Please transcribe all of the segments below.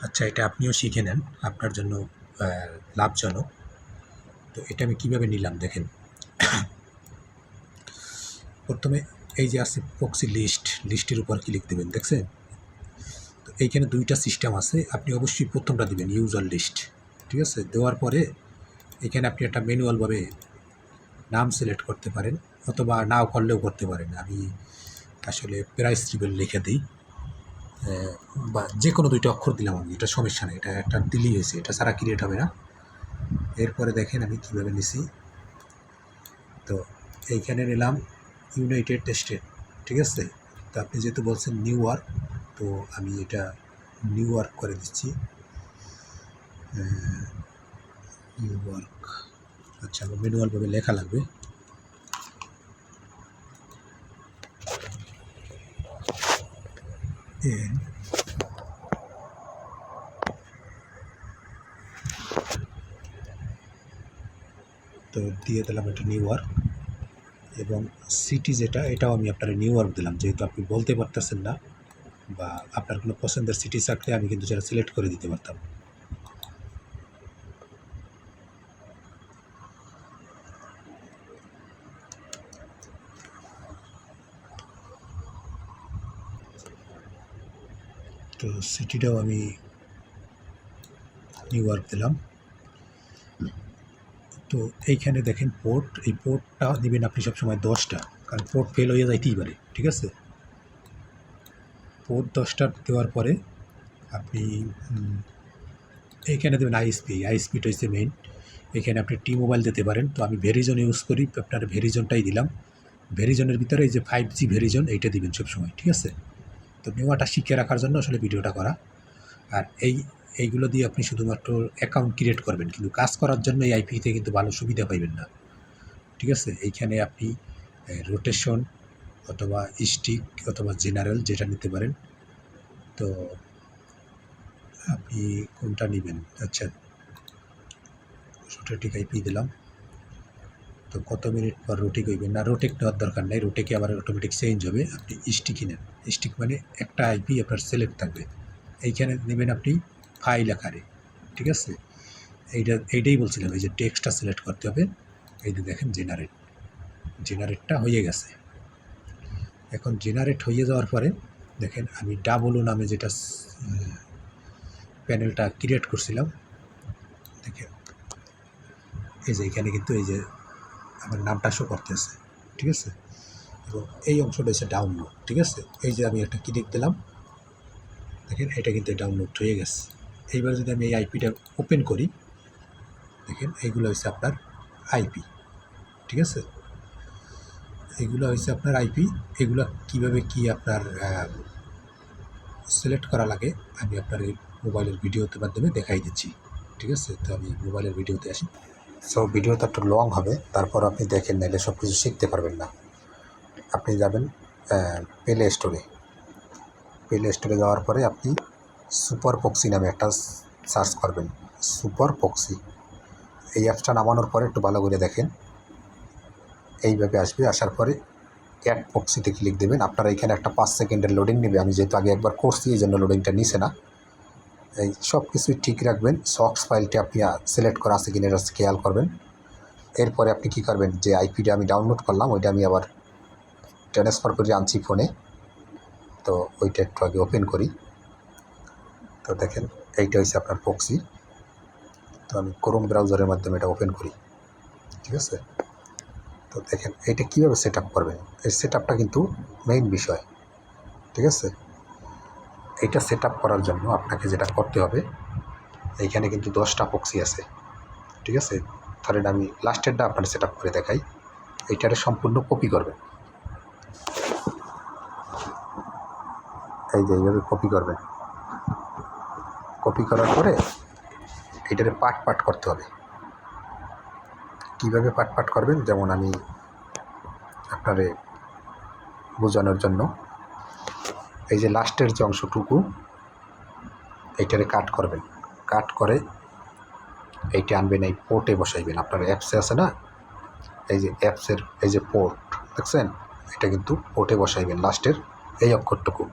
আচ্ছা, এটা আপনিও শিখে নেন, আপনার জন্য লাভজনক। তো এটা আমি কীভাবে নিলাম দেখেন। প্রথমে এই যে আছে প্রক্সি লিস্টের উপর ক্লিক দেবেন, দেখছেন? তো এইখানে দুইটা সিস্টেম আছে, আপনি অবশ্যই প্রথমটা দিবেন ইউজার লিস্ট, ঠিক আছে? দেওয়ার পরে এখানে আপনি একটা ম্যানুয়ালভাবে নাম সিলেক্ট করতে পারেন, অথবা নাও করলেও করতে পারেন। আমি আসলে প্রাইস রিবেল লিখে দিই, বা যে কোনো দুইটা অক্ষর দিলাম আমি, এটা সমস্যা নেই, এটা একটা দিলেই হয়েছে, এটা ছাড়া ক্রিয়েট হবে না। এরপরে দেখেন আমি কীভাবে নিছি। তো এইখানে নিলাম ইউনাইটেড স্টেট, ঠিক আছে? তো আপনি যেহেতু বলছেন নিউ ইয়র্ক, তো আমি এটা নিউ ইয়র্ক করে দিচ্ছি, নিউ ইয়র্ক। আচ্ছা, আমার ম্যানুয়ালভাবে লেখা লাগবে। তো দিয়ে দিলাম এটা নিউ ইয়র্ক, এবং সিটি যেটা, এটাও আমি আপনার নিউ ইয়র্ক দিলাম, যেহেতু আপনি বলতে পারতেছেন না, বা আপনার কোনো পছন্দের সিটি থাকলে আমি কিন্তু যেটা সিলেক্ট করে দিতে পারতাম। তো সিটিটাও আমি নিউ ইয়র্ক দিলাম। তো এইখানে দেখেন পোর্ট, এই পোর্টটা নেবেন আপনি সবসময় 10টা, কারণ পোর্ট ফেল হয়ে যাইতেই পারে, ঠিক আছে? পোর্ট 10টা দেওয়ার পরে আপনি এইখানে দেবেন আইএসপিটা হচ্ছে মেইন। এখানে আপনি টি মোবাইল দিতে পারেন, তো আমি ভেরিজন ইউজ করি, আপনার ভেরিজনটাই দিলাম। ভেরিজনের ভিতরে এই যে 5G ভেরিজন, এইটা দিবেন সবসময়, ঠিক আছে? তো নেওয়াটা শিখে রাখার জন্য আসলে ভিডিওটা করা। আর এইগুলো দিয়ে আপনি শুধুমাত্র অ্যাকাউন্ট ক্রিয়েট করবেন, কিন্তু কাজ করার জন্য এই আইপিতে কিন্তু ভালো সুবিধা পাইবেন না, ঠিক আছে? এইখানে আপনি রোটেশন অথবা স্টিক অথবা জেনারেল যেটা নিতে পারেন। তো আপনি কোনটা নেবেন? আচ্ছা, রোটেটিক আইপি দিলাম। তো কত মিনিট পর রোটেক হইবেন না, রোটেক নেওয়ার দরকার নাই, রোটেকে আবার অটোমেটিক চেঞ্জ হবে। আপনি স্টিকই নেন, স্টিক মানে একটা আইপি আপনার সিলেক্ট থাকবে, এইখানে নেবেন আপনি ফাইল আকারে, ঠিক আছে? এইটাই বলছিলাম, এই যে টেক্সটটা সিলেক্ট করতে হবে। এই যে দেখেন জেনারেটটা হয়ে গেছে। এখন জেনারেট হয়ে যাওয়ার পরে দেখেন আমি ডাবল নামে যেটা প্যানেলটা ক্রিয়েট করছিলাম, দেখেন এই যে এখানে কিন্তু এই যে আমার নামটা শো করতেছে, ঠিক আছে? এবং এই অংশটা হচ্ছে ডাউনলোড, ঠিক আছে? এই যে আমি একটা ক্লিক দিলাম, দেখেন এটা কিন্তু ডাউনলোড হয়ে গেছে। এইবার যদি আমি এই আইপিটা ওপেন করি, দেখেন এইগুলো হচ্ছে আপনার আইপি, ঠিক আছে? এগুলো হচ্ছে আপনার আইপি। এগুলো কীভাবে কি আপনার সিলেক্ট করা লাগে আমি আপনার এই মোবাইলের ভিডিওতে মাধ্যমে দেখাই দিচ্ছি, ঠিক আছে? তো আমি মোবাইলের ভিডিওতে আসি। সো ভিডিওটা একটু লং হবে, তারপর আপনি দেখেন, নাইলে সব কিছু শিখতে পারবেন না। আপনি যাবেন প্লে স্টোরে যাওয়ার পরে আপনি সুপার পক্সি নামে একটা সার্চ করবেন, সুপার পক্সি। এই অ্যাপসটা নামানোর পরে একটু ভালো করে দেখেন, এইভাবে আসবে। আসার পরে অ্যাড পক্সিতে ক্লিক দেবেন। আপনারা এখানে একটা 5 সেকেন্ডের লোডিং নেবে, আমি যেহেতু আগে একবার করছি এই জন্য লোডিংটা নিছে না। এই সব কিছুই ঠিক রাখবেন। সক্স ফাইলটি আপনি সিলেক্ট করা আছে কিনা এটা খেয়াল করবেন। এরপরে আপনি কি করবেন, যে আইপিটা আমি ডাউনলোড করলাম ওইটা আমি আবার ট্রান্সফার করে আনছি ফোনে, তো ওইটা একটু আগে ওপেন করি। তো দেখেন এইটা হচ্ছে আপনার পক্সি। তো আমি ক্রোম ব্রাউজারের মাধ্যমে এটা ওপেন করি, ঠিক আছে? তো দেখেন এইটা কীভাবে সেট আপ করবেন, এই সেট আপটা কিন্তু মেইন বিষয়, ঠিক আছে? এইটা সেট আপ করার জন্য আপনাকে যেটা করতে হবে, এইখানে কিন্তু 10টা পক্সি আছে, ঠিক আছে? ধরেন আমি লাস্টেরটা আপনার সেট আপ করে দেখাই। এইটারে সম্পূর্ণ কপি করবেন, এই যে এইভাবে কপি করবেন। কপি করার পরে এইটারে পার্ট করতে হবে। কীভাবে পার্ট করবেন, যেমন আমি আপনারে বোঝানোর জন্য, এই যে লাস্টের যে অংশটুকু এইটারে কাট করবেন, কাট করে এইটা আনবেন, এই পোর্টে বসাইবেন। আপনার অ্যাপসে আছে না, এই যে অ্যাপসের এই যে পোর্ট দেখছেন, এটা কিন্তু পোর্টে বসাইবেন লাস্টের এই অক্ষরটুকু।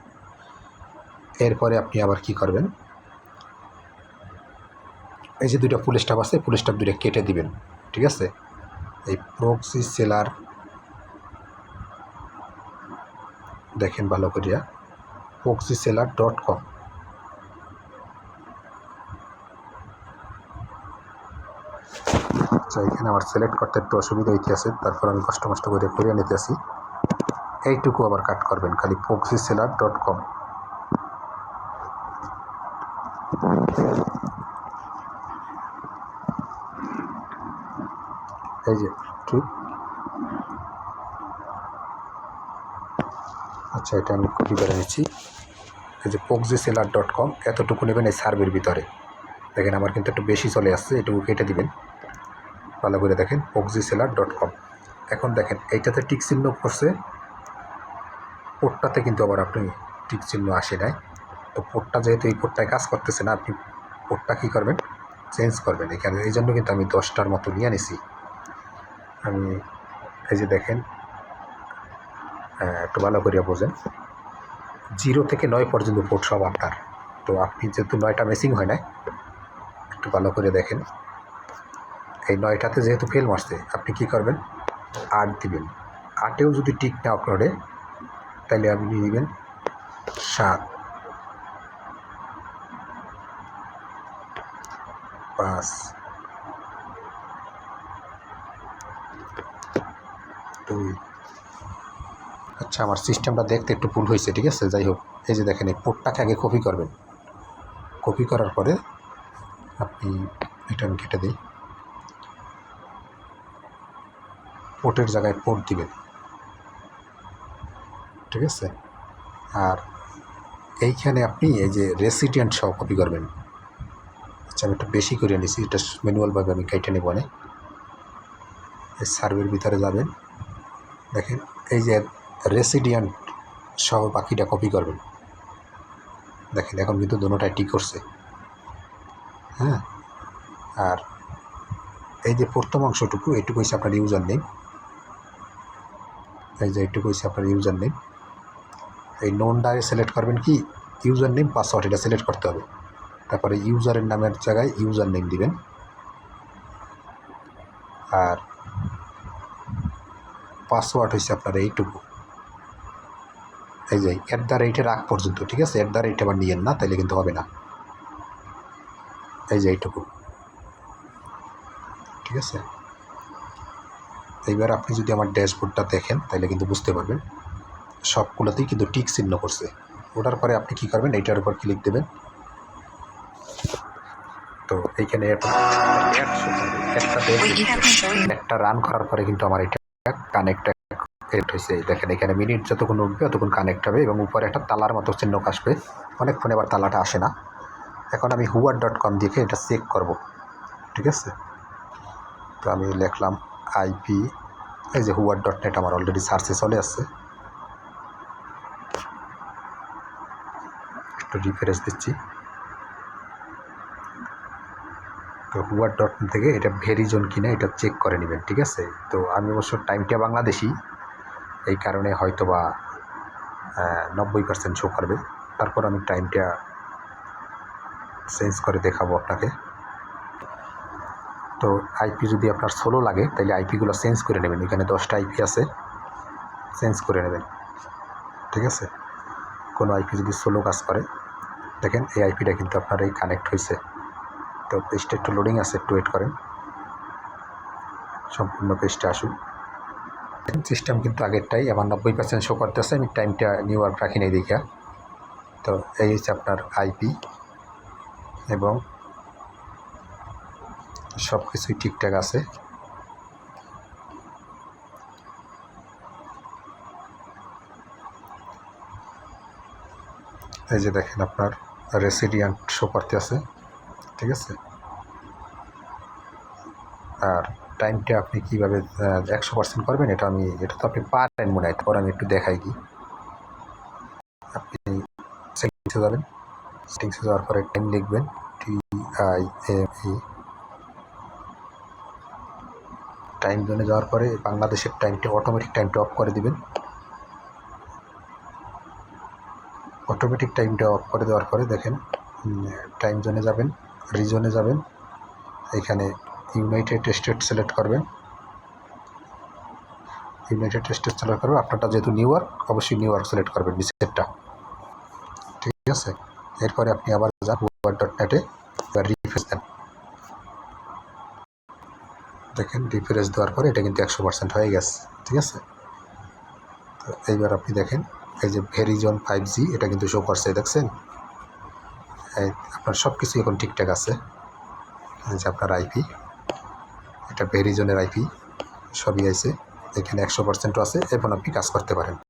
এরপরে আপনি আবার কি করবেন, এই যে দুইটা ফুল স্টপ আছে, ফুল স্টপ দুইটা কেটে দিবেন, ঠিক আছে। এই প্রক্সি সেলার দেখেন ভালো করিয়া, proxyseller.com। আচ্ছা, এখানে আমার সিলেক্ট করতে একটু অসুবিধা হইতেছে, তারপর আমি কষ্ট করে করিয়া নিতেছি। এইটুকু আবার কাট করবেন, খালি proxyseller.com। এই যে ঠিক, আচ্ছা এটা আমি কপি করে নিচ্ছি। এই যে proxyseller.com এতটুকু নেবেন এই সার্ভের ভিতরে। দেখেন আমার কিন্তু একটু বেশি চলে আসছে, এটুকু কেটে দিবেন ভালো করে। দেখেন proxyseller.com। এখন দেখেন এইটাতে টিক চিহ্ন করছে, পোর্টটাতে কিন্তু আবার আপনি টিক চিহ্ন আসে নাই। তো পোর্টটা যেহেতু এই পোর্টটায় কাজ করতেছে না, আপনি পোর্টটা কী করবেন, চেঞ্জ করবেন এখানে। এই জন্য কিন্তু আমি 10টার মতো নিয়ে নিছি আমি। এই যে দেখেন একটু ভালো করিয়া বোঝেন, 0 থেকে 9 পর্যন্ত পোর্ট সব আপনার। তো আপনি যেহেতু 9টা মেসিং হয় না, একটু ভালো করে দেখেন। এই 9টাতে যেহেতু ফেল মারছে, আপনি কী করবেন, 8 দিবেন। 8এও যদি টিক না করে, তাহলে আপনি দিবেন 7, 5, 2। আচ্ছা, আমার সিস্টেমটা দেখতে একটু ভুল হয়েছে, ঠিক আছে, যাই হোক। এই যে দেখেন এই পোর্টটাকে আগে কপি করবেন, কপি করার পরে আপনি এটা আমি কেটে দিই, পোর্টের জায়গায় পোর্ট দিবেন, ঠিক আছে। আর এইখানে আপনি এই যে রেসিডেন্ট সহ কপি করবেন। আচ্ছা, আমি একটু বেশি করে নিছি, এটা ম্যানুয়ালভাবে আমি কেটে নেব না। এই সার্ভের ভিতরে যাবেন, দেখেন এই যে রেসিডেন্ট সহ বাকিটা কপি করবেন। দেখেন এখন কিন্তু দুটোটাই টিক করছে, হ্যাঁ। আর এই যে প্রথম অংশটুকু, এইটুকু হচ্ছে আপনার ইউজার নেম। এই যে এইটুকু হচ্ছে আপনার ইউজার নেম। এই নোনটায় সিলেক্ট করবেন কি, ইউজার নেম পাসওয়ার্ড, এটা সিলেক্ট করতে হবে। তারপরে ইউজারের নামের জায়গায় ইউজার নেম দিবেন। আর পাসওয়ার্ড হচ্ছে আপনার এইটুকু, এই যে @ আগ পর্যন্ত, ঠিক আছে। @ আবার নিয়েন না, তাইলে কিন্তু হবে না। এই যে এইটুকু, ঠিক আছে। এইবার আপনি যদি আমার ড্যাশবোর্ডটা দেখেন, তাহলে কিন্তু বুঝতে পারবেন সবগুলোতেই কিন্তু টিক চিহ্ন করছে। ওটার পরে আপনি কী করবেন, এইটার উপর ক্লিক দেবেন। তো এইখানে একটা রান করার পরে কিন্তু আমার এটা কানেক্ট হয়েছে। দেখেন এখানে মিনিট যতক্ষণ উঠবে ততক্ষণ কানেক্ট হবে, এবং উপরে একটা তালার মতো চিহ্ন আসবে। অনেকক্ষণ এবার তালাটা আসে না। এখন আমি whoever.com দিয়ে এটা চেক করব, ঠিক আছে। তো আমি লিখলাম আইপি, এই যে whoever.net আমার অলরেডি সার্চে চলে আসছে। একটু রিফ্রেশ দিচ্ছি। তো whoever.net থেকে এটা ভেরিজন কিনা এটা চেক করে নেবেন, ঠিক আছে। তো আমি অবশ্য টাইমটা বাংলাদেশি, এই কারণে হয়তো বা 90% শো করবে। তারপর আমি টাইমটা চেঞ্জ করে দেখাবো আপনাকে। তো আইপি যদি আপনার স্লো লাগে, তাহলে আইপিগুলো চেঞ্জ করে নেবেন। এখানে 10টা আইপি আছে, চেঞ্জ করে নেবেন, ঠিক আছে। কোনো আইপি যদি স্লো কাজ করে, দেখেন এই আইপিটা কিন্তু আপনার এই কানেক্ট হয়েছে। তো পেজটা একটু লোডিং আছে, একটু ওয়েট করেন, সম্পূর্ণ পেজটা আসুন। সিস্টেম কিন্তু আগেরটাই আমার 90% শো করতেছে, আমি টাইমটা নিউ আর রাখি নাই দেখা। তো এই হচ্ছে আপনার আইপি, এবং সব কিছুই ঠিকঠাক আছে। এই যে দেখেন আপনার রেসিডেন্ট শো করতে আছে, ঠিক আছে। আর টাইমটা আপনি কীভাবে 100% করবেন, এটা তো আপনি পারেন মনে হয়। তারপর আমি একটু দেখাই দিই। আপনি সেটিংসে যাবেন, সেটিংসে যাওয়ার পরে টাইম লিখবেন, TIME। টাইম জোনে যাওয়ার পরে বাংলাদেশের টাইমটা, অটোমেটিক টাইমটা অফ করে দিবেন। অটোমেটিক টাইমটা অফ করে দেওয়ার পরে দেখেন টাইম জোনে যাবেন, রিজনে যাবেন, এখানে ইউনাইটেড স্টেট সিলেক্ট করবেন। ইউনাইটেড স্টেট সিলেক্ট করবেন, আপনারটা যেহেতু নিউ ইয়র্ক অবশ্যই নিউ ইয়র্ক সিলেক্ট করবেন নিচেরটা, ঠিক আছে। এরপরে আপনি আবার যান word.net এ, এবার রিফ্রেশ দেন। দেখেন রিফ্রেশ দেওয়ার পরে এটা কিন্তু 100% হয়ে গেছে, ঠিক আছে। তো এইবার আপনি দেখেন এই যে ভেরিজন 5G এটা কিন্তু শো করছে, দেখছেন। আপনার সব কিছু এখন ঠিকঠাক আছে। এই যে আপনার আইপি, এটা ভেরিজনের আইপি সবই আছে এখানে 100% আছে। এখন আপনি কাজ করতে পারেন।